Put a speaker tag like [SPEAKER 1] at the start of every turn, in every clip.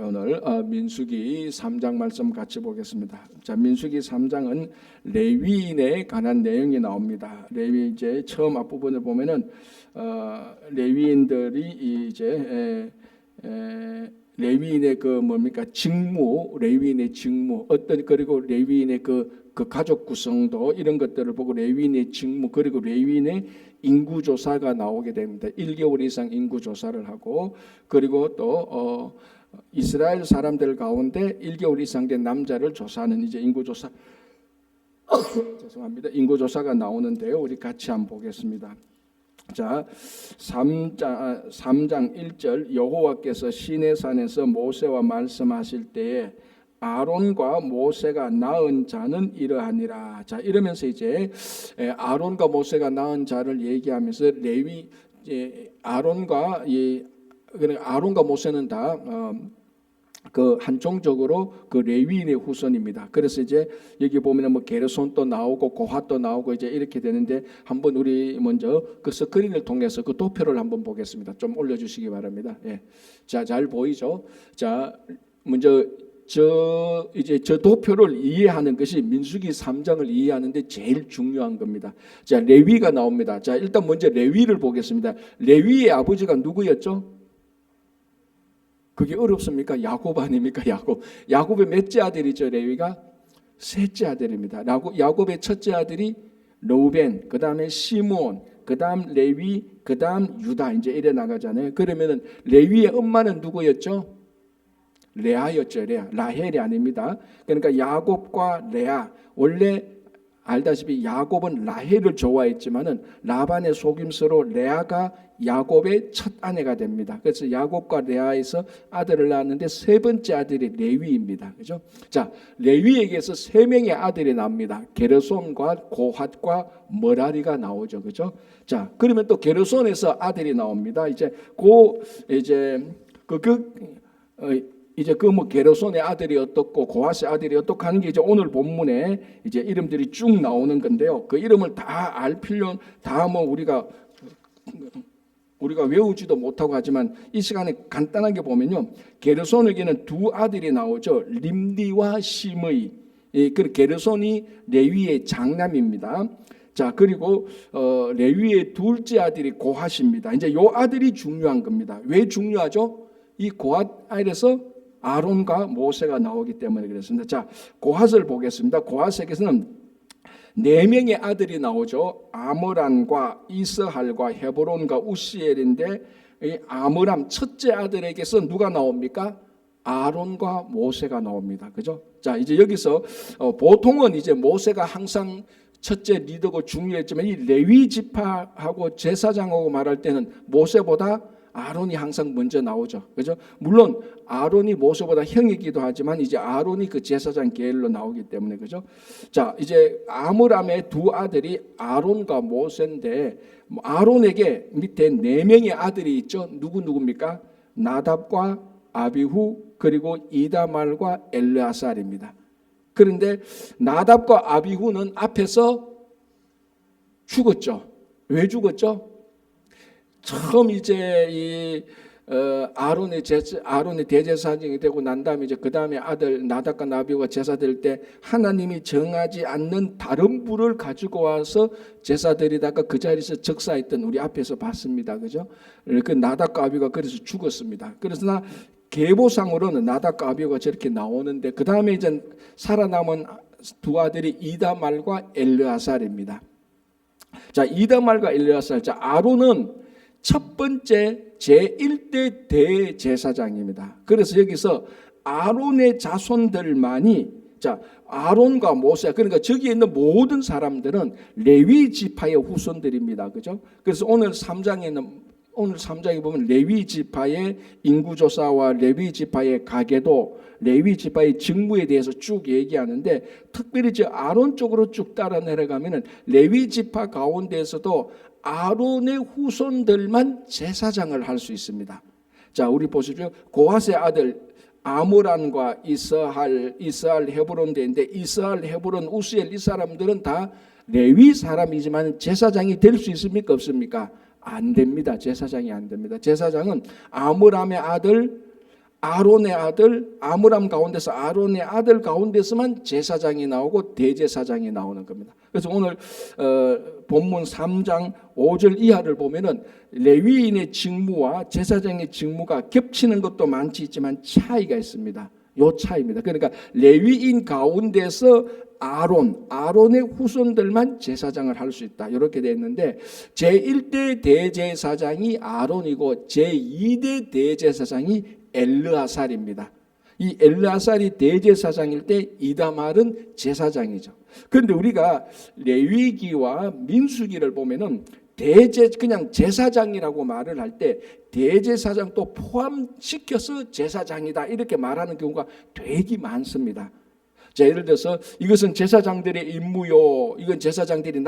[SPEAKER 1] 오늘 민수기 3장 말씀 같이 보겠습니다. 자, 민수기 3장은 레위인에 관한 내용이 나옵니다. 레위 이제 처음 앞부분을 보면은 레위인들이 이제 레위인의 그 뭡니까 직무, 레위인의 직무 어떤 그리고 레위인의 그 가족 구성도 이런 것들을 보고 레위인의 직무 그리고 레위인의 인구 조사가 나오게 됩니다. 1개월 이상 인구 조사를 하고 그리고 또 이스라엘 사람들 가운데 1개월 이상 된 남자를 조사하는 이제 인구조사 죄송합니다. 인구조사가 나오는데요. 우리 같이 한번 보겠습니다. 자, 3장 1절 여호와께서 시내산에서 모세와 말씀하실 때에 아론과 모세가 낳은 자는 이러하니라. 자, 이러면서 이제 아론과 모세가 낳은 자를 얘기하면서 레위 아론과 모세는 다 그 한종적으로 그 레위인의 후손입니다. 그래서 이제 여기 보면은 뭐 게르손도 나오고 고핫도 나오고 이제 이렇게 되는데 한번 우리 먼저 그 스크린을 통해서 그 도표를 한번 보겠습니다. 좀 올려주시기 바랍니다. 예. 자, 잘 보이죠? 자, 먼저 저 도표를 이해하는 것이 민수기 3장을 이해하는데 제일 중요한 겁니다. 자, 레위가 나옵니다. 자, 일단 먼저 레위를 보겠습니다. 레위의 아버지가 누구였죠? 그게 어렵습니까? 야곱 아닙니까? 야곱의 몇째 아들이죠? 레위가 셋째 아들입니다. 야곱의 첫째 아들이 르우벤, 그 다음에 시므온, 그 다음 레위, 그 다음 유다 이제 이래 나가잖아요. 그러면은 레위의 엄마는 누구였죠? 레아였죠. 라헬이 아닙니다. 그러니까 야곱과 레아 원래 알다시피 야곱은 라헬을 좋아했지만은 라반의 속임수로 레아가 야곱의 첫 아내가 됩니다. 그래서 야곱과 레아에서 아들을 낳았는데 세 번째 아들이 레위입니다. 그죠? 자, 레위에게서 세 명의 아들이 나옵니다. 게르손과 고핫과 머라리가 나오죠. 그죠? 자, 그러면 또 게르손에서 아들이 나옵니다. 이제 뭐 게르손의 아들이 어떻고 고핫의 아들이 어떻고 하는 게 이제 오늘 본문에 이제 이름들이 쭉 나오는 건데요. 그 이름을 다 알 필요는 다 뭐 우리가 외우지도 못하고 하지만 이 시간에 간단하게 보면요. 게르손에게는 두 아들이 나오죠. 림디와 시므이. 그 게르손이 레위의 장남입니다. 자, 그리고 레위의 둘째 아들이 고핫입니다. 이제 요 아들이 중요한 겁니다. 왜 중요하죠? 이 고핫 아들에서 아론과 모세가 나오기 때문에 그렇습니다. 자, 고핫을 보겠습니다. 고핫에게서는 네 명의 아들이 나오죠. 아므람과 이스할과 헤브론과 우시엘인데 이 아므람 첫째 아들에게서 누가 나옵니까? 아론과 모세가 나옵니다. 그죠? 자, 이제 여기서 보통은 이제 모세가 항상 첫째 리더고 중요했지만 이 레위 지파하고 제사장하고 말할 때는 모세보다 아론이 항상 먼저 나오죠. 그죠? 물론 아론이 모세보다 형이기도 하지만 이제 아론이 그 제사장 계열로 나오기 때문에 그죠? 자, 이제 아므람의 두 아들이 아론과 모세인데 아론에게 밑에 네 명의 아들이 있죠. 누굽니까? 나답과 아비후 그리고 이다말과 엘르아살입니다. 그런데 나답과 아비후는 앞에서 죽었죠. 왜 죽었죠? 처음 이제 이 아론의 대제사장이 되고 난 다음에 이제 그 다음에 아들 나답과 나비가 제사 드릴 때 하나님이 정하지 않는 다른 불을 가지고 와서 제사 드리다가 그 자리에서 적사했던 우리 앞에서 봤습니다. 그죠? 그 나답과 아비가 그래서 죽었습니다. 그래서 계보상으로는 나답과 아비가 저렇게 나오는데 그 다음에 이제 살아남은 두 아들이 이다말과 엘르아살입니다. 자, 이다말과 엘르아살. 자, 아론은 첫 번째 제1대 대제사장입니다. 그래서 여기서 아론의 자손들만이 자, 아론과 모세 그러니까 저기에 있는 모든 사람들은 레위 지파의 후손들입니다. 그죠? 그래서 오늘 3장에 보면 레위 지파의 인구조사와 레위 지파의 가계도 레위 지파의 직무에 대해서 쭉 얘기하는데 특별히 저 아론 쪽으로 쭉 따라 내려가면은 레위 지파 가운데에서도 아론의 후손들만 제사장을 할 수 있습니다. 자, 우리 보시죠. 고핫의 아들 아므람과 이스할 헤브론 되는데 이스할 헤브론 우시엘 이 사람들은 다 레위 사람이지만 제사장이 될 수 있습니까? 없습니까? 안 됩니다. 제사장이 안 됩니다. 제사장은 아므람의 아들 아론의 아들 아므람 가운데서 아론의 아들 가운데서만 제사장이 나오고 대제사장이 나오는 겁니다. 그래서 오늘 본문 3장 5절 이하를 보면은 레위인의 직무와 제사장의 직무가 겹치는 것도 많지 있지만 차이가 있습니다. 요 차이입니다. 그러니까 레위인 가운데서 아론의 후손들만 제사장을 할 수 있다. 이렇게 되어 있는데 제1대 대제사장이 아론이고 제2대 대제사장이 엘르아살입니다. 이 엘르아살이 대제사장일 때 이다말은 제사장이죠. 그런데 우리가 레위기와 민수기를 보면은 그냥 제사장이라고 말을 할 때 대제사장도 포함시켜서 제사장이다 이렇게 말하는 경우가 되게 많습니다. 자, 예를 들어서 이것은 제사장들의 임무요. 이건 제사장들이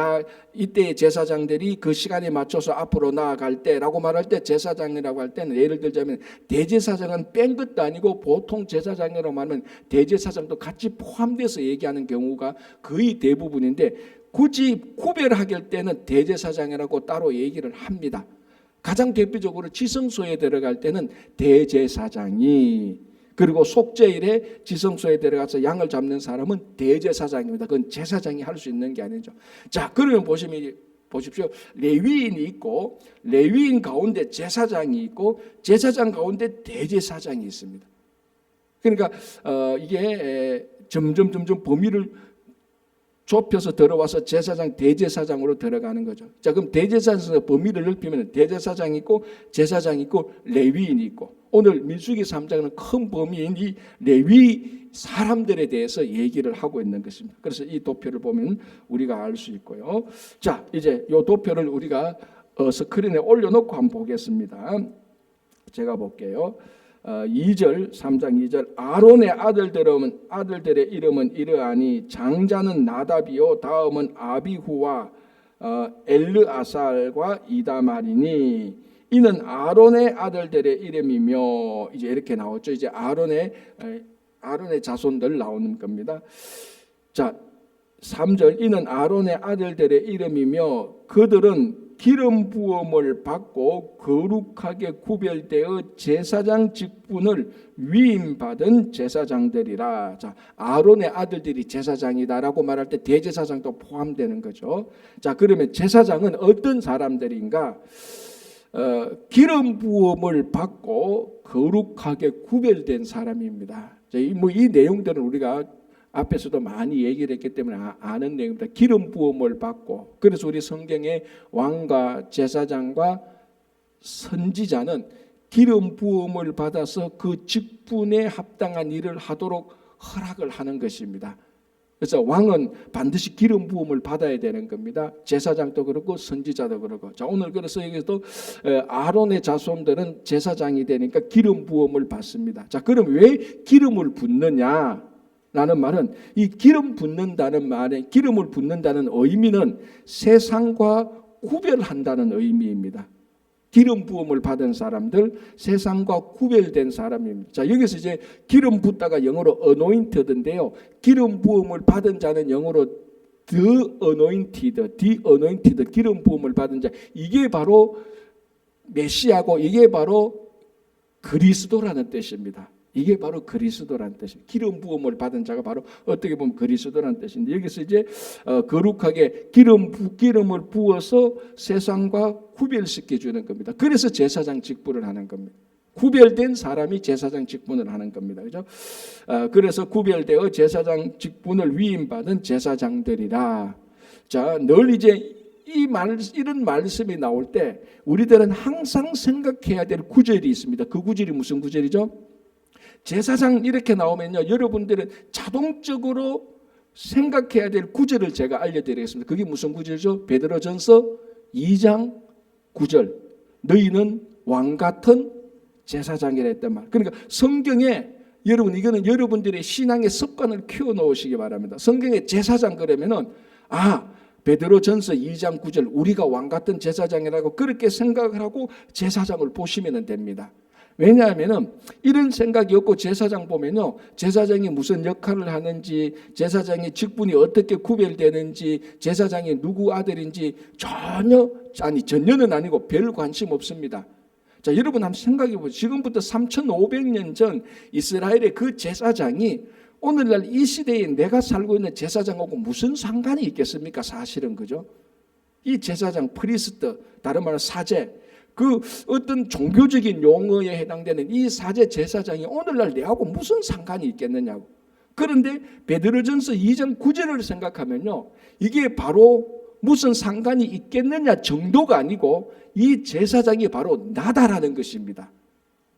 [SPEAKER 1] 이때의 제사장들이 그 시간에 맞춰서 앞으로 나아갈 때라고 말할 때 제사장이라고 할 때는 예를 들자면 대제사장은 뺀 것도 아니고 보통 제사장이라고 말하면 대제사장도 같이 포함돼서 얘기하는 경우가 거의 대부분인데 굳이 구별하길 때는 대제사장이라고 따로 얘기를 합니다. 가장 대표적으로 지성소에 들어갈 때는 대제사장이 그리고 속죄일에 지성소에 들어가서 양을 잡는 사람은 대제사장입니다. 그건 제사장이 할 수 있는 게 아니죠. 자, 그러면 보십시오. 레위인이 있고 레위인 가운데 제사장이 있고 제사장 가운데 대제사장이 있습니다. 그러니까 이게 점점 범위를 좁혀서 들어와서 제사장, 대제사장으로 들어가는 거죠. 자, 그럼 대제사장에서 범위를 넓히면 대제사장이 있고 제사장이 있고 레위인이 있고 오늘 민수기 3장은 큰 범위인 이 레위 사람들에 대해서 얘기를 하고 있는 것입니다. 그래서 이 도표를 보면 우리가 알 수 있고요. 자, 이제 이 도표를 우리가 스크린에 올려놓고 한번 보겠습니다. 제가 볼게요. 2절 3장 2절 아론의 아들들의 이름은 이러하니 장자는 나답이요 다음은 아비후와 엘르아살과 이다말이니 이는 아론의 아들들의 이름이며 이제 이렇게 나왔죠. 이제 아론의 자손들 나오는 겁니다. 자, 3절 이는 아론의 아들들의 이름이며 그들은 기름 부음을 받고 거룩하게 구별되어 제사장 직분을 위임받은 제사장들이라. 자, 아론의 아들들이 제사장이다라고 말할 때 대제사장도 포함되는 거죠. 자, 그러면 제사장은 어떤 사람들인가? 기름 부음을 받고 거룩하게 구별된 사람입니다. 자, 이 내용들은 우리가 앞에서도 많이 얘기를 했기 때문에 아는 내용입니다. 기름 부음을 받고 그래서 우리 성경에 왕과 제사장과 선지자는 기름 부음을 받아서 그 직분에 합당한 일을 하도록 허락을 하는 것입니다. 그래서 왕은 반드시 기름 부음을 받아야 되는 겁니다. 제사장도 그렇고 선지자도 그렇고. 자, 오늘 그래서 여기서도 아론의 자손들은 제사장이 되니까 기름 부음을 받습니다. 자, 그럼 왜 기름을 붓느냐? 라는 말은 이 기름을 붓는다는 의미는 세상과 구별한다는 의미입니다. 기름 부음을 받은 사람들, 세상과 구별된 사람입니다. 자, 여기서 이제 기름 붓다가 영어로 anointed인데요. 기름 부음을 받은 자는 영어로 the anointed, 기름 부음을 받은 자. 이게 바로 메시아고 이게 바로 그리스도라는 뜻입니다. 이게 바로 그리스도라는 뜻입니다. 기름 부음을 받은 자가 바로 어떻게 보면 그리스도라는 뜻인데 여기서 이제 거룩하게 기름을 부어서 세상과 구별시켜 주는 겁니다. 그래서 제사장 직분을 하는 겁니다. 구별된 사람이 제사장 직분을 하는 겁니다. 그죠? 그래서 구별되어 제사장 직분을 위임받은 제사장들이라. 자, 늘 이제 이런 말씀이 나올 때 우리들은 항상 생각해야 될 구절이 있습니다. 그 구절이 무슨 구절이죠? 제사장 이렇게 나오면요, 여러분들은 자동적으로 생각해야 될 구절을 제가 알려드리겠습니다. 그게 무슨 구절이죠? 베드로전서 2장 9절. 너희는 왕 같은 제사장이라 했단 말. 그러니까 성경에 여러분 이거는 여러분들의 신앙의 습관을 키워 놓으시기 바랍니다. 성경에 제사장 그러면은 베드로전서 2장 9절 우리가 왕 같은 제사장이라고 그렇게 생각을 하고 제사장을 보시면 됩니다. 왜냐하면 이런 생각이 없고 제사장 보면요, 제사장이 무슨 역할을 하는지, 제사장의 직분이 어떻게 구별되는지, 제사장이 누구 아들인지 전혀는 아니고 별 관심 없습니다. 자, 여러분 한번 생각해 보세요. 지금부터 3,500년 전 이스라엘의 그 제사장이 오늘날 이 시대에 내가 살고 있는 제사장하고 무슨 상관이 있겠습니까? 사실은, 그죠? 이 제사장, 프리스트, 다른 말로 사제, 그 어떤 종교적인 용어에 해당되는 이 사제 제사장이 오늘날 내하고 무슨 상관이 있겠느냐고. 그런데 베드로전서 2장 9절을 생각하면요, 이게 바로 무슨 상관이 있겠느냐 정도가 아니고 이 제사장이 바로 나다라는 것입니다.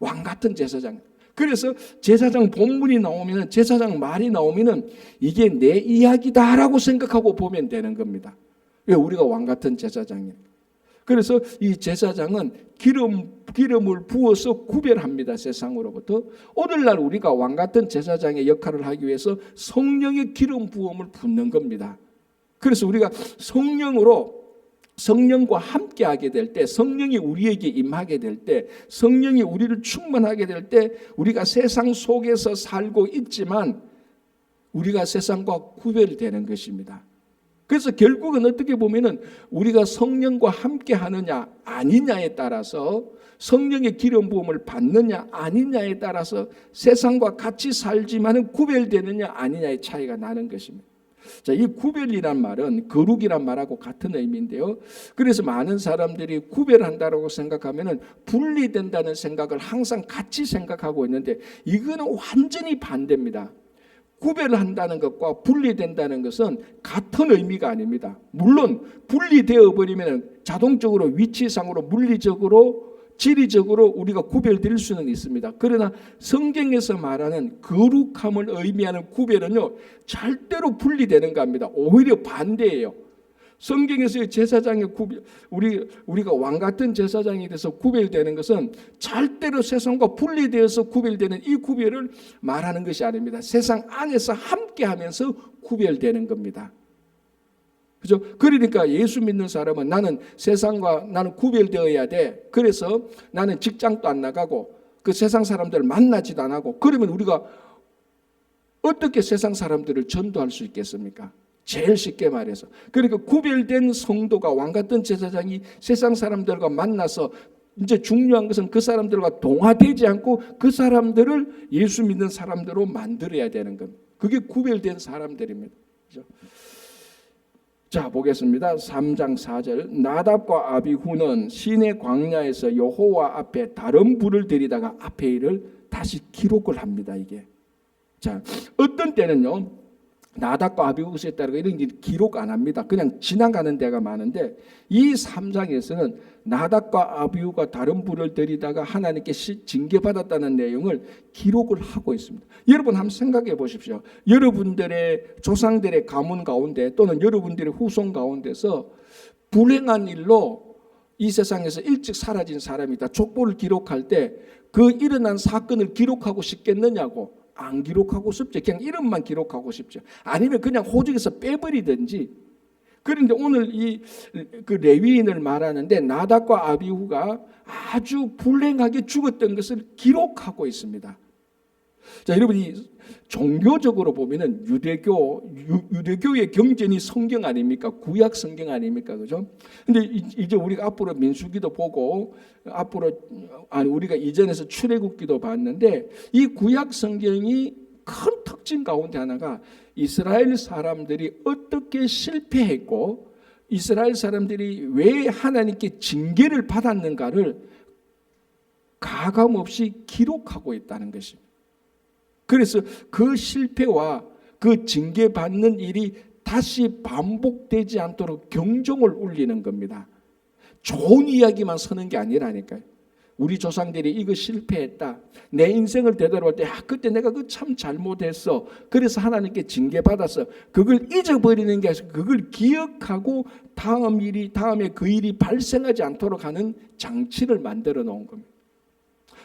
[SPEAKER 1] 왕 같은 제사장. 그래서 제사장 본문이 나오면, 제사장 말이 나오면은 이게 내 이야기다라고 생각하고 보면 되는 겁니다. 왜? 우리가 왕 같은 제사장이에요. 그래서 이 제사장은 기름을 부어서 구별합니다. 세상으로부터. 오늘날 우리가 왕 같은 제사장의 역할을 하기 위해서 성령의 기름 부음을 붓는 겁니다. 그래서 우리가 성령과 함께하게 될 때, 성령이 우리에게 임하게 될 때, 성령이 우리를 충만하게 될 때 우리가 세상 속에서 살고 있지만 우리가 세상과 구별되는 것입니다. 그래서 결국은 어떻게 보면은 우리가 성령과 함께하느냐 아니냐에 따라서, 성령의 기름 부음을 받느냐 아니냐에 따라서 세상과 같이 살지만은 구별되느냐 아니냐의 차이가 나는 것입니다. 자, 이 구별이란 말은 거룩이란 말하고 같은 의미인데요. 그래서 많은 사람들이 구별한다라고 생각하면은 분리된다는 생각을 항상 같이 생각하고 있는데 이거는 완전히 반대입니다. 구별한다는 것과 분리된다는 것은 같은 의미가 아닙니다. 물론 분리되어 버리면 자동적으로 위치상으로, 물리적으로, 지리적으로 우리가 구별될 수는 있습니다. 그러나 성경에서 말하는 거룩함을 의미하는 구별은요, 절대로 분리되는 겁니다. 오히려 반대예요. 성경에서의 제사장의 구별, 우리가 왕 같은 제사장이 돼서 구별되는 것은 절대로 세상과 분리되어서 구별되는 이 구별을 말하는 것이 아닙니다. 세상 안에서 함께하면서 구별되는 겁니다. 그죠? 그러니까 예수 믿는 사람은 나는 세상과 나는 구별되어야 돼. 그래서 나는 직장도 안 나가고 그 세상 사람들을 만나지도 안 하고, 그러면 우리가 어떻게 세상 사람들을 전도할 수 있겠습니까? 제일 쉽게 말해서. 그러니까 구별된 성도가, 왕 같은 제사장이 세상 사람들과 만나서 이제 중요한 것은 그 사람들과 동화되지 않고 그 사람들을 예수 믿는 사람들로 만들어야 되는 겁니다. 그게 구별된 사람들입니다. 그렇죠? 자, 보겠습니다. 3장 4절. 나답과 아비후는 시내 광야에서 여호와 앞에 다른 불을 들이다가 앞에 일을 다시 기록을 합니다. 이게. 자, 어떤 때는요, 나답과 아비후에 따르고 이런 일 기록 안 합니다. 그냥 지나가는 데가 많은데 이 3장에서는 나답과 아비후가 다른 불을 들이다가 하나님께 징계받았다는 내용을 기록을 하고 있습니다. 여러분 한번 생각해 보십시오. 여러분들의 조상들의 가문 가운데 또는 여러분들의 후손 가운데서 불행한 일로 이 세상에서 일찍 사라진 사람이 있다. 족보를 기록할 때 그 일어난 사건을 기록하고 싶겠느냐고. 안 기록하고 싶죠. 그냥 이름만 기록하고 싶죠. 아니면 그냥 호적에서 빼버리든지. 그런데 오늘 그 레위인을 말하는데 나답과 아비후가 아주 불행하게 죽었던 것을 기록하고 있습니다. 자, 여러분이 종교적으로 보면은 유대교의 경전이 성경 아닙니까? 구약 성경 아닙니까? 그죠? 근데 이제 우리가 앞으로 민수기도 보고 우리가 이전에서 출애굽기도 봤는데 이 구약 성경이 큰 특징 가운데 하나가 이스라엘 사람들이 어떻게 실패했고 이스라엘 사람들이 왜 하나님께 징계를 받았는가를 가감없이 기록하고 있다는 것입니다. 그래서 그 실패와 그 징계받는 일이 다시 반복되지 않도록 경종을 울리는 겁니다. 좋은 이야기만 서는 게 아니라니까요. 우리 조상들이 이거 실패했다. 내 인생을 되돌아볼 때 그때 내가 그 참 잘못했어. 그래서 하나님께 징계받았어. 그걸 잊어버리는 게 아니라 그걸 기억하고 다음에 그 일이 발생하지 않도록 하는 장치를 만들어 놓은 겁니다.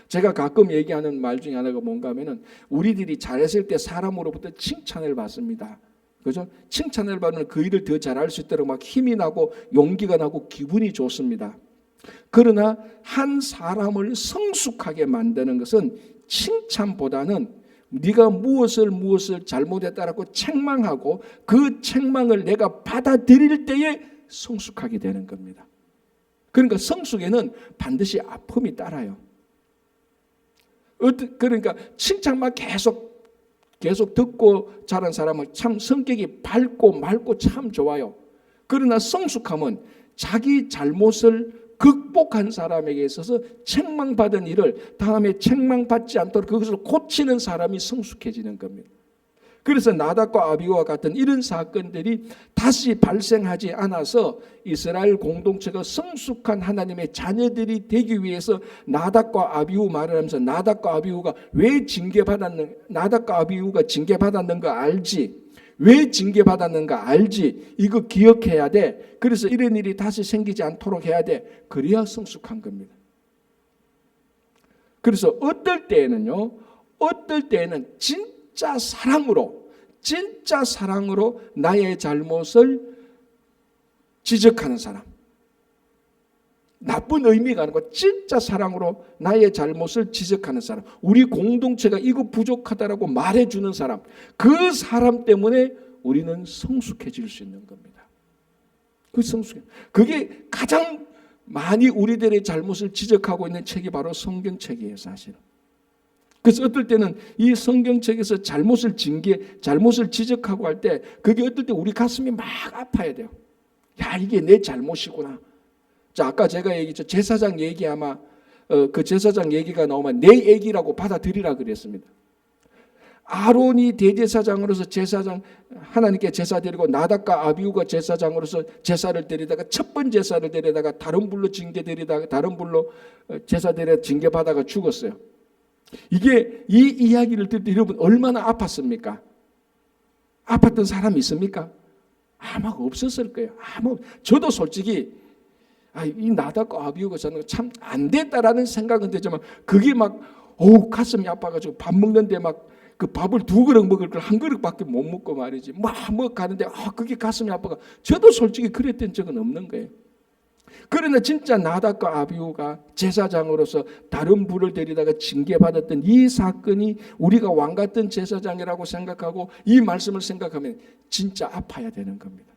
[SPEAKER 1] 제가 가끔 얘기하는 말 중에 하나가 뭔가 하면은 우리들이 잘했을 때 사람으로부터 칭찬을 받습니다. 그죠? 칭찬을 받으면 그 일을 더 잘할 수 있도록 막 힘이 나고 용기가 나고 기분이 좋습니다. 그러나 한 사람을 성숙하게 만드는 것은 칭찬보다는 네가 무엇을 잘못했다라고 책망하고 그 책망을 내가 받아들일 때에 성숙하게 되는 겁니다. 그러니까 성숙에는 반드시 아픔이 따라요. 그러니까 칭찬만 계속 듣고 자란 사람은 참 성격이 밝고 맑고 참 좋아요. 그러나 성숙함은 자기 잘못을 극복한 사람에게 있어서 책망받은 일을 다음에 책망받지 않도록 그것을 고치는 사람이 성숙해지는 겁니다. 그래서 나답과 아비후와 같은 이런 사건들이 다시 발생하지 않아서 이스라엘 공동체가 성숙한 하나님의 자녀들이 되기 위해서 나답과 아비후 말을 하면서 나답과 아비후가 왜 나답과 아비후가 징계받았는가 알지? 왜 징계받았는가 알지? 이거 기억해야 돼. 그래서 이런 일이 다시 생기지 않도록 해야 돼. 그래야 성숙한 겁니다. 그래서 어떨 때에는 진짜 사랑으로 나의 잘못을 지적하는 사람. 나쁜 의미가 아니고 진짜 사랑으로 나의 잘못을 지적하는 사람. 우리 공동체가 이거 부족하다라고 말해주는 사람. 그 사람 때문에 우리는 성숙해질 수 있는 겁니다. 그게 가장 많이 우리들의 잘못을 지적하고 있는 책이 바로 성경책이에요, 사실은. 그래서 어떨 때는 이 성경책에서 잘못을 지적하고 할 때 그게 어떨 때 우리 가슴이 막 아파야 돼요. 야, 이게 내 잘못이구나. 자, 아까 제가 얘기했죠. 제사장 얘기 아마 그 제사장 얘기가 나오면 내 얘기라고 받아들이라 그랬습니다. 아론이 대제사장으로서 하나님께 제사 드리고 나답과 아비후가 제사장으로서 제사를 드리다가 첫 번째 제사를 드리다가 다른 불로 징계 드리다가 다른 불로 제사 드리다가 징계 받아가 죽었어요. 이게 이 이야기를 들을 때 여러분 얼마나 아팠습니까? 아팠던 사람이 있습니까? 아마 없었을 거예요. 저도 솔직히 이 나답과 아비후가 저는 참 안 됐다라는 생각은 되지만 그게 막 가슴이 아파가지고 밥 먹는데 막 그 밥을 2그릇 먹을 걸 1그릇밖에 못 먹고 말이지 막 가는데 그게 가슴이 아파가 저도 솔직히 그랬던 적은 없는 거예요. 그러나 진짜 나답과 아비후가 제사장으로서 다른 불을 데리다가 징계받았던 이 사건이 우리가 왕 같은 제사장이라고 생각하고 이 말씀을 생각하면 진짜 아파야 되는 겁니다.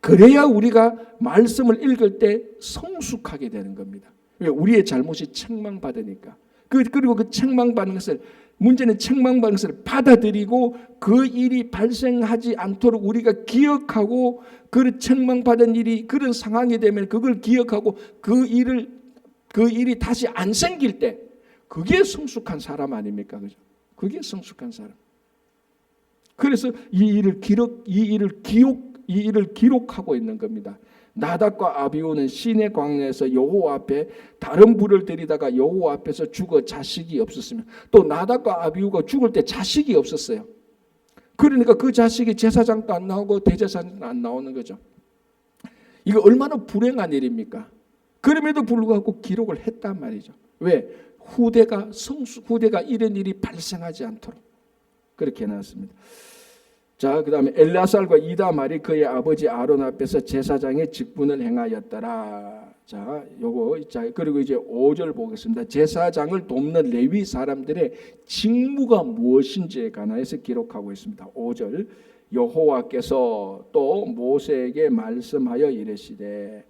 [SPEAKER 1] 그래야 우리가 말씀을 읽을 때 성숙하게 되는 겁니다. 왜? 우리의 잘못이 책망받으니까. 그리고 그 책망받는 것을 문제는 책망받는 것을 받아들이고 그 일이 발생하지 않도록 우리가 기억하고 그 책망받은 일이 그런 상황이 되면 그걸 기억하고 그 일이 다시 안 생길 때 그게 성숙한 사람 아닙니까? 그죠? 그게 성숙한 사람. 그래서 이 일을 기록하고 있는 겁니다. 나답과 아비후는 시내 광야에서 여호와 앞에 다른 불을 들이다가 여호와 앞에서 죽어 자식이 없었으며 또 나답과 아비후가 죽을 때 자식이 없었어요. 그러니까 그 자식이 제사장도 안 나오고 대제사장도 안 나오는 거죠. 이거 얼마나 불행한 일입니까? 그럼에도 불구하고 기록을 했단 말이죠. 왜? 후대가 이런 일이 발생하지 않도록 그렇게 해놨습니다. 자, 그 다음에 엘르아살과 이다말이 그의 아버지 아론 앞에서 제사장의 직분을 행하였더라. 자, 그리고 이제 5절 보겠습니다. 제사장을 돕는 레위 사람들의 직무가 무엇인지에 관하여서 기록하고 있습니다. 5절 여호와께서 또 모세에게 말씀하여 이르시되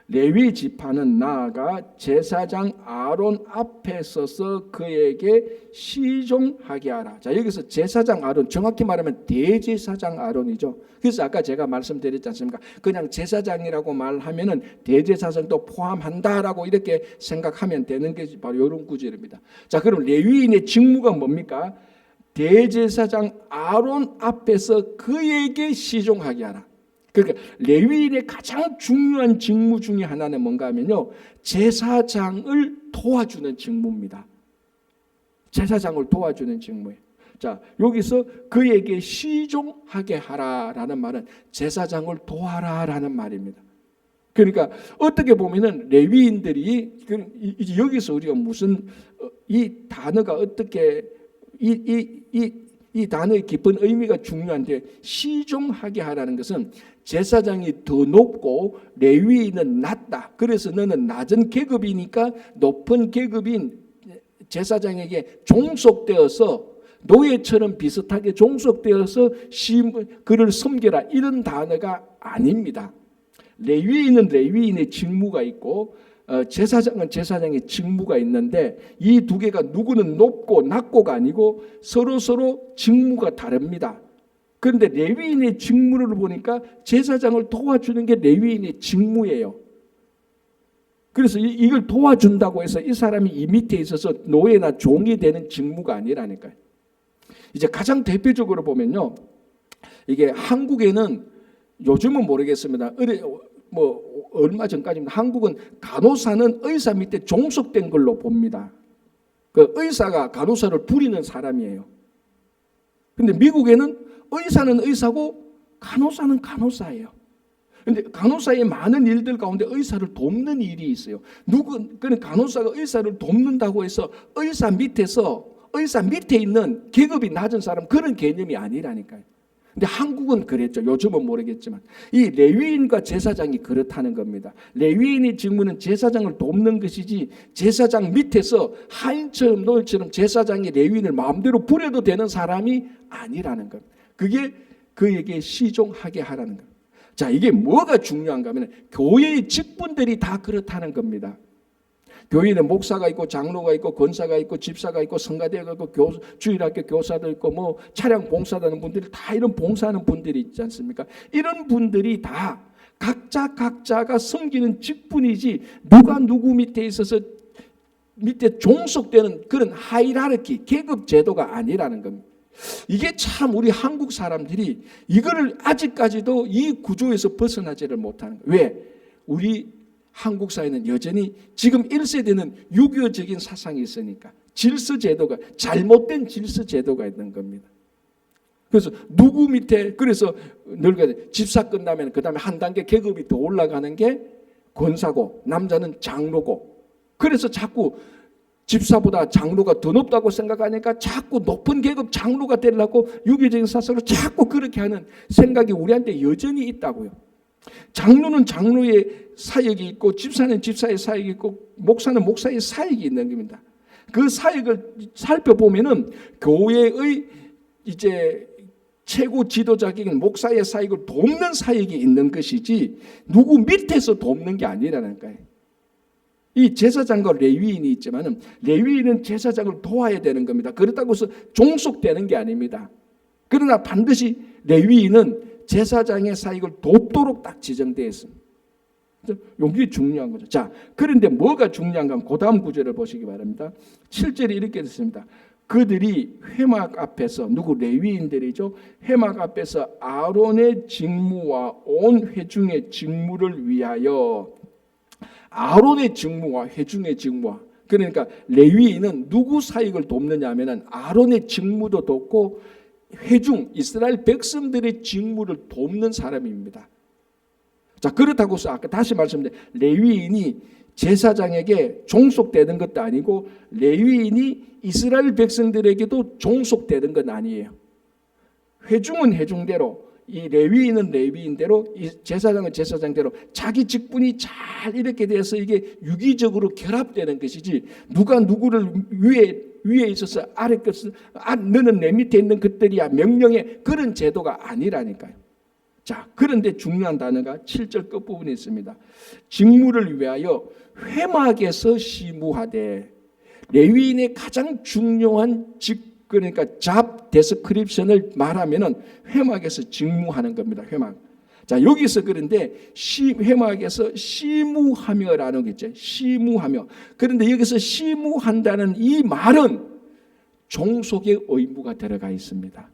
[SPEAKER 1] 레위 지파는 나아가 제사장 아론 앞에 서서 그에게 시종하게 하라. 자, 여기서 제사장 아론, 정확히 말하면 대제사장 아론이죠. 그래서 아까 제가 말씀드렸지 않습니까? 그냥 제사장이라고 말하면은 대제사장도 포함한다라고 이렇게 생각하면 되는 게 바로 이런 구절입니다. 자, 그럼 레위인의 직무가 뭡니까? 대제사장 아론 앞에서 그에게 시종하게 하라. 그러니까 레위인의 가장 중요한 직무 중에 하나는 뭔가 하면요, 제사장을 도와주는 직무입니다. 제사장을 도와주는 직무예요. 자, 여기서 그에게 시종하게 하라라는 말은 제사장을 도와라라는 말입니다. 그러니까 어떻게 보면은 레위인들이 여기서 우리가 무슨 이 단어가 어떻게 이 단어의 깊은 의미가 중요한데, 시종하게 하라는 것은 제사장이 더 높고 레위인은 낮다. 그래서 너는 낮은 계급이니까 높은 계급인 제사장에게 종속되어서 노예처럼 비슷하게 종속되어서 그를 섬겨라, 이런 단어가 아닙니다. 레위인은 레위인의 직무가 있고 제사장은 제사장의 직무가 있는데 이 두 개가 누구는 높고 낮고가 아니고 서로 직무가 다릅니다. 그런데 레위인의 직무를 보니까 제사장을 도와주는 게 레위인의 직무예요. 그래서 이걸 도와준다고 해서 이 사람이 이 밑에 있어서 노예나 종이 되는 직무가 아니라니까요. 이제 가장 대표적으로 보면요, 이게 한국에는 요즘은 모르겠습니다. 얼마 전까지는 한국은 간호사는 의사 밑에 종속된 걸로 봅니다. 그 의사가 간호사를 부리는 사람이에요. 근데 미국에는 의사는 의사고 간호사는 간호사예요. 근데 간호사의 많은 일들 가운데 의사를 돕는 일이 있어요. 그런 간호사가 의사를 돕는다고 해서 의사 밑에 있는 계급이 낮은 사람 그런 개념이 아니라니까요. 근데 한국은 그랬죠. 요즘은 모르겠지만 이 레위인과 제사장이 그렇다는 겁니다. 레위인의 직무는 제사장을 돕는 것이지 제사장 밑에서 하인처럼 노예처럼 제사장이 레위인을 마음대로 부려도 되는 사람이 아니라는 겁니다. 그게 그에게 시종하게 하라는 겁니다. 자, 이게 뭐가 중요한가 하면 교회의 직분들이 다 그렇다는 겁니다. 교회는 목사가 있고 장로가 있고 권사가 있고 집사가 있고 성가대가 있고 주일학교 교사도 있고 차량 봉사하는 분들이 다 이런 봉사하는 분들이 있지 않습니까? 이런 분들이 다 각자가 섬기는 직분이지 누가 누구 밑에 있어서 밑에 종속되는 그런 하이라르키 계급 제도가 아니라는 겁니다. 이게 참 우리 한국 사람들이 이거를 아직까지도 이 구조에서 벗어나지를 못하는 거예요. 왜? 우리 한국 사회는 여전히 지금 1세대는 유교적인 사상이 있으니까 질서제도가 잘못된 질서제도가 있는 겁니다. 그래서 누구 밑에 그래서 늘 집사 끝나면 그 다음에 한 단계 계급이 더 올라가는 게 권사고 남자는 장로고 그래서 자꾸 집사보다 장로가 더 높다고 생각하니까 자꾸 높은 계급 장로가 되려고 유교적인 사상으로 자꾸 그렇게 하는 생각이 우리한테 여전히 있다고요. 장로는 장로의 사역이 있고 집사는 집사의 사역이 있고 목사는 목사의 사역이 있는 겁니다. 그 사역을 살펴보면은 교회의 이제 최고 지도자인 목사의 사역을 돕는 사역이 있는 것이지 누구 밑에서 돕는 게 아니라는 거예요. 이 제사장과 레위인이 있지만은 레위인은 제사장을 도와야 되는 겁니다. 그렇다고 해서 종속되는 게 아닙니다. 그러나 반드시 레위인은 제사장의 사역을 돕도록 딱 지정되어 있습니다. 이게 중요한 거죠. 자, 그런데 뭐가 중요한가? 그 다음 구절을 보시기 바랍니다. 7절에 이렇게 됐습니다. 그들이 회막 앞에서 누구 레위인들이죠. 회막 앞에서 아론의 직무와 온 회중의 직무를 위하여 아론의 직무와 회중의 직무와 그러니까 레위인은 누구 사역을 돕느냐 하면은 아론의 직무도 돕고 회중 이스라엘 백성들의 직무를 돕는 사람입니다. 자, 그렇다고 해서 아까 다시 말씀드린 레위인이 제사장에게 종속되는 것도 아니고 레위인이 이스라엘 백성들에게도 종속되는 건 아니에요. 회중은 회중대로 이 레위인은 레위인대로 이 제사장은 제사장대로 자기 직분이 잘 이렇게 돼서 이게 유기적으로 결합되는 것이지 누가 누구를 위에 있어서 아래 것을 너는 내 밑에 있는 것들이야 명령의 그런 제도가 아니라니까요. 자, 그런데 중요한 단어가 7절 끝부분에 있습니다. 직무를 위하여 회막에서 시무하되 레위인의 가장 중요한 그러니까 잡 데스크립션을 말하면은 회막에서 직무하는 겁니다. 회막. 자, 여기서 그런데 회막에서 시무하며라는 게 있죠. 시무하며. 그런데 여기서 시무한다는 이 말은 종속의 의무가 들어가 있습니다.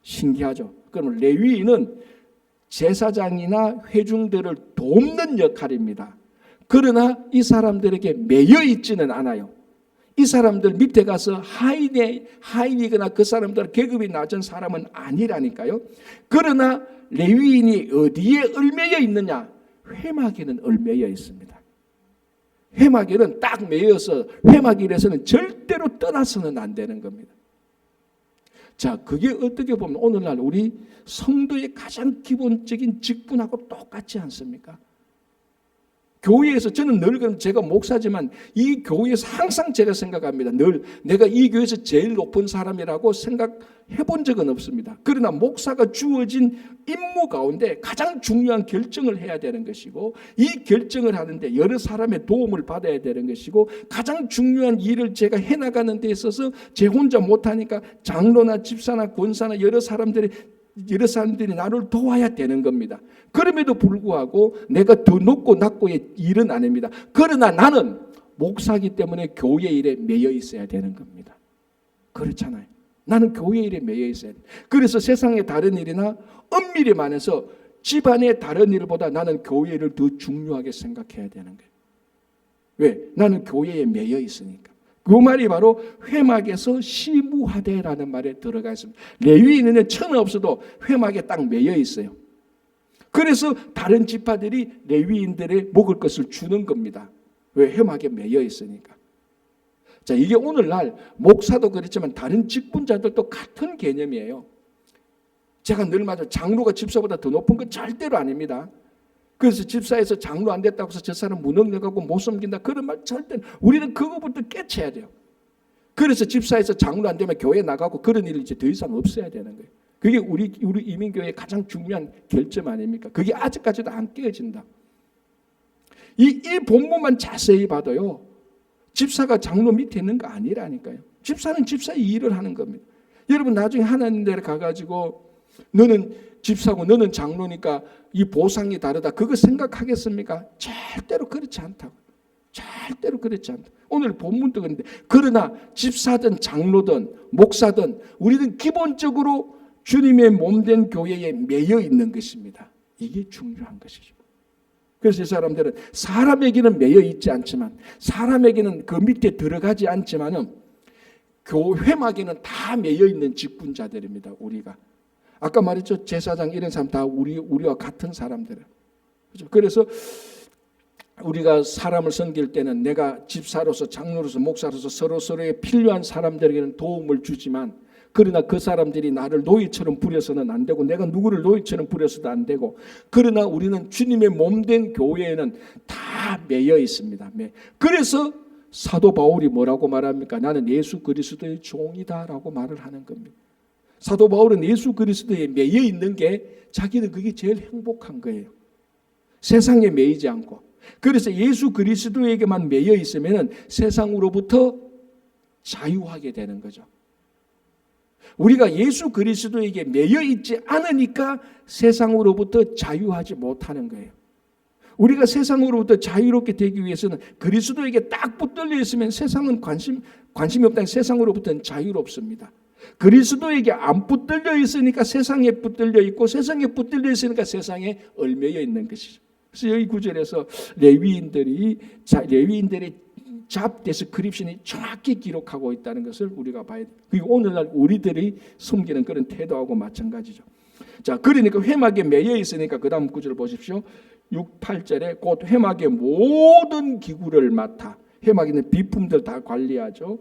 [SPEAKER 1] 신기하죠. 그러면 레위인은 제사장이나 회중들을 돕는 역할입니다. 그러나 이 사람들에게 매여 있지는 않아요. 이 사람들 밑에 가서 하인이거나 그 사람들 계급이 낮은 사람은 아니라니까요. 그러나 레위인이 어디에 얽매여 있느냐? 회막에는 얽매여 있습니다. 회막에는 딱 매여서 회막일에서는 절대로 떠나서는 안 되는 겁니다. 자, 그게 어떻게 보면 오늘날 우리 성도의 가장 기본적인 직분하고 똑같지 않습니까? 교회에서 저는 늘 그럼 제가 목사지만 이 교회에서 항상 제가 생각합니다. 늘 내가 이 교회에서 제일 높은 사람이라고 생각해 본 적은 없습니다. 그러나 목사가 주어진 임무 가운데 가장 중요한 결정을 해야 되는 것이고, 이 결정을 하는데 여러 사람의 도움을 받아야 되는 것이고, 가장 중요한 일을 제가 해나가는 데 있어서 제 혼자 못하니까 장로나 집사나 권사나 여러 사람들이 나를 도와야 되는 겁니다. 그럼에도 불구하고 내가 더 높고 낮고의 일은 아닙니다. 그러나 나는 목사이기 때문에 교회 일에 매여 있어야 되는 겁니다. 그렇잖아요. 나는 교회 일에 매여 있어야 돼. 그래서 세상의 다른 일이나 엄밀히 말해서 집안의 다른 일보다 나는 교회 일을 더 중요하게 생각해야 되는 거예요. 왜? 나는 교회에 매여 있으니까. 그 말이 바로 회막에서 시무하되라는 말에 들어가 있습니다. 레위인은 천은 없어도 회막에 딱 매여 있어요. 그래서 다른 지파들이 레위인들의 먹을 것을 주는 겁니다. 왜? 회막에 매여 있으니까. 자, 이게 오늘날 목사도 그렇지만 다른 직분자들도 같은 개념이에요. 제가 늘 말하죠. 장로가 집사보다 더 높은 건 절대로 아닙니다. 그래서 집사에서 장로 안 됐다고 해서 저 사람 무능력하고 못 섬긴다, 그런 말 절대, 우리는 그거부터 깨쳐야 돼요. 그래서 집사에서 장로 안 되면 교회 나가고 그런 일이 이제 더 이상 없어야 되는 거예요. 그게 우리 이민교회의 가장 중요한 결점 아닙니까? 그게 아직까지도 안 깨어진다. 이 본문만 자세히 봐도요, 집사가 장로 밑에 있는 거 아니라니까요. 집사는 집사의 일을 하는 겁니다. 여러분 나중에 하나님 데려 가가지고 너는 집사고 너는 장로니까 이 보상이 다르다, 그거 생각하겠습니까? 절대로 그렇지 않다고. 절대로 그렇지 않다. 오늘 본문도 그런데, 그러나 집사든 장로든 목사든 우리는 기본적으로 주님의 몸된 교회에 매여 있는 것입니다. 이게 중요한 것이죠. 그래서 이 사람들은 사람에게는 매여 있지 않지만, 사람에게는 그 밑에 들어가지 않지만은 회막에는 다 매여 있는 직분자들입니다. 우리가 아까 말했죠. 제사장 이런 사람 다 우리와 같은 사람들은. 그렇죠? 그래서 우리가 사람을 섬길 때는 내가 집사로서, 장로로서, 목사로서 서로서로의 필요한 사람들에게는 도움을 주지만, 그러나 그 사람들이 나를 노예처럼 부려서는 안 되고, 내가 누구를 노예처럼 부려서도 안 되고, 그러나 우리는 주님의 몸된 교회에는 다 매여 있습니다. 그래서 사도 바울이 뭐라고 말합니까? 나는 예수 그리스도의 종이다라고 말을 하는 겁니다. 사도 바울은 예수 그리스도에 매여 있는 게 자기는 그게 제일 행복한 거예요. 세상에 매이지 않고. 그래서 예수 그리스도에게만 매여 있으면 세상으로부터 자유하게 되는 거죠. 우리가 예수 그리스도에게 매여 있지 않으니까 세상으로부터 자유하지 못하는 거예요. 우리가 세상으로부터 자유롭게 되기 위해서는 그리스도에게 딱 붙들려 있으면 세상은 관심이 없다는, 세상으로부터는 자유롭습니다. 그리스도에게 안 붙들려 있으니까 세상에 붙들려 있고, 세상에 붙들려 있으니까 세상에 얽매여 있는 것이죠. 그래서 여기 구절에서 레위인들이 잡 데스크립션이 정확히 기록하고 있다는 것을 우리가 봐야 돼요. 그리고 오늘날 우리들이 숨기는 그런 태도하고 마찬가지죠. 자, 그러니까 회막에 매여 있으니까 그 다음 구절을 보십시오. 6, 8절에 곧 회막의 모든 기구를 맡아, 회막에 있는 비품들 다 관리하죠.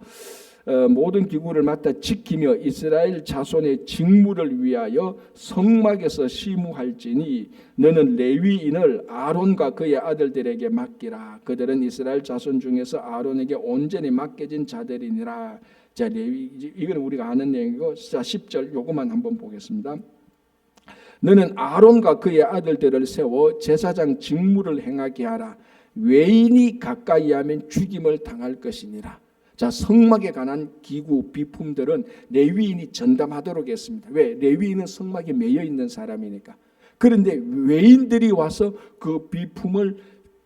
[SPEAKER 1] 모든 기구를 맡아 지키며 이스라엘 자손의 직무를 위하여 성막에서 시무할지니 너는 레위인을 아론과 그의 아들들에게 맡기라. 그들은 이스라엘 자손 중에서 아론에게 온전히 맡겨진 자들이니라. 자, 이건 우리가 아는 내용이고, 자, 10절 요것만 한번 보겠습니다. 너는 아론과 그의 아들들을 세워 제사장 직무를 행하게 하라. 외인이 가까이 하면 죽임을 당할 것이니라. 자, 성막에 관한 기구 비품들은 레위인이 전담하도록 했습니다. 왜? 레위인은 성막에 매여 있는 사람이니까. 그런데 외인들이 와서 그 비품을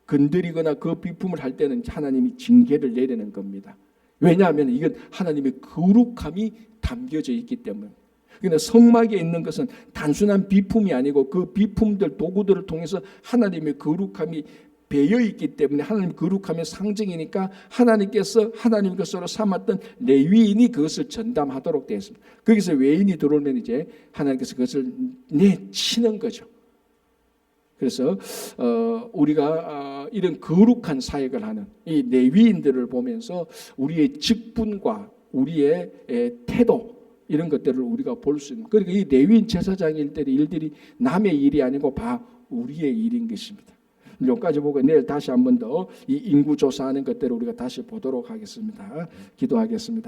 [SPEAKER 1] 건드리거나 그 비품을 할 때는 하나님이 징계를 내리는 겁니다. 왜냐하면 이건 하나님의 거룩함이 담겨져 있기 때문에. 그런데 성막에 있는 것은 단순한 비품이 아니고 그 비품들, 도구들을 통해서 하나님의 거룩함이 배어 있기 때문에, 하나님 거룩함의 상징이니까 하나님께서 하나님 것으로 삼았던 레위인이 그것을 전담하도록 되어 있습니다. 거기서 외인이 들어오면 이제 하나님께서 그것을 내치는 거죠. 그래서 우리가 이런 거룩한 사역을 하는 이 레위인들을 보면서 우리의 직분과 우리의 태도, 이런 것들을 우리가 볼 수 있는, 그러니까 이 레위인 제사장일 때 일들이 남의 일이 아니고 다 우리의 일인 것입니다. 여기까지 보고 내일 다시 한 번 더 이 인구 조사하는 것들을 우리가 다시 보도록 하겠습니다. 기도하겠습니다.